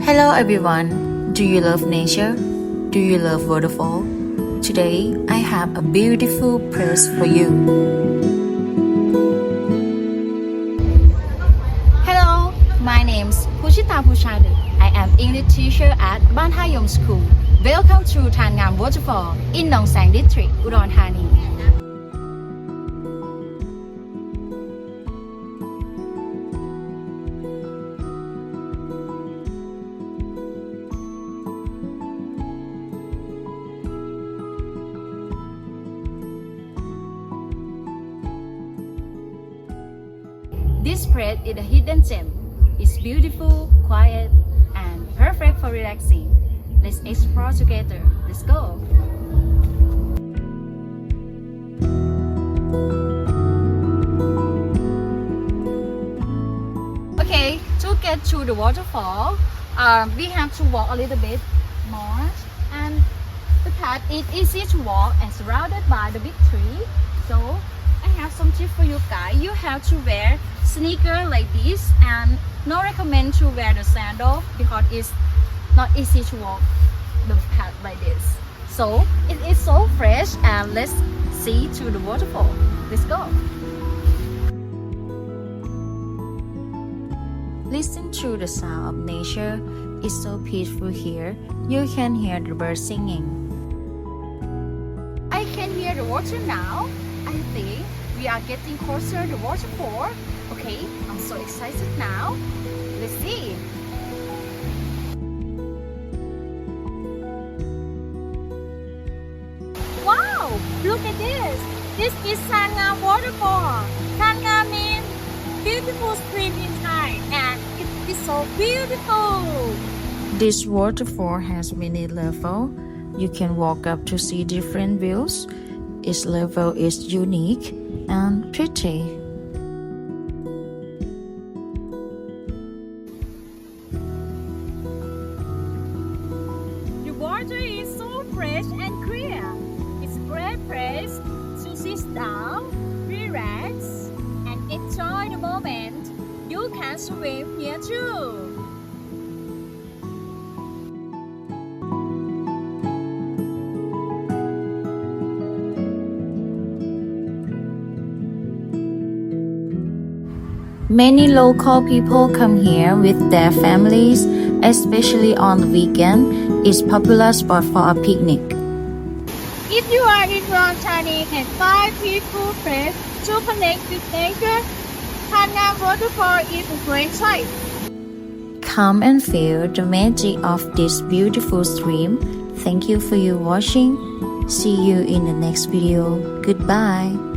Hello everyone. Do you love nature? Do you love waterfall? Today I have a beautiful place for you. Hello, my name is Pushita Pushadi. I am English teacher at Ban Hayom School. Welcome to Ngam Waterfall in Nong Sang District, Udon Thani. This place is a hidden gem. It's beautiful, quiet, and perfect for relaxing. Let's explore together. Let's go. Okay, to get to the waterfall, we have to walk a little bit more. And the path is easy to walk and surrounded by the big tree. So I have some tips for you guys. You have to wear sneakers like this, and no recommend to wear the sandal because it's not easy to walk the path like this. So it is so fresh, and let's see to the waterfall. Let's go. Listen to the sound of nature. It's so peaceful here. You can hear the birds singing. I can hear the water now. I think we are getting closer to the waterfall. Okay, I'm so excited now. Let's see. Wow, look at this. This is Ngam Waterfall. Ngam means beautiful stream in Thai, and it is so beautiful. This waterfall has many levels. You can walk up to see different views. Each level is unique and pretty. The water is so fresh and clear. It's a great place to sit down, relax, and enjoy the moment. You can swim here too. Many local people come here with their families, especially on the weekend. It's popular spot for a picnic. If you are in Udon Thani and find peaceful place to connect with nature, Ngam Waterfall is a great choice. Come and feel the magic of this beautiful stream. Thank you for your watching. See you in the next video. Goodbye.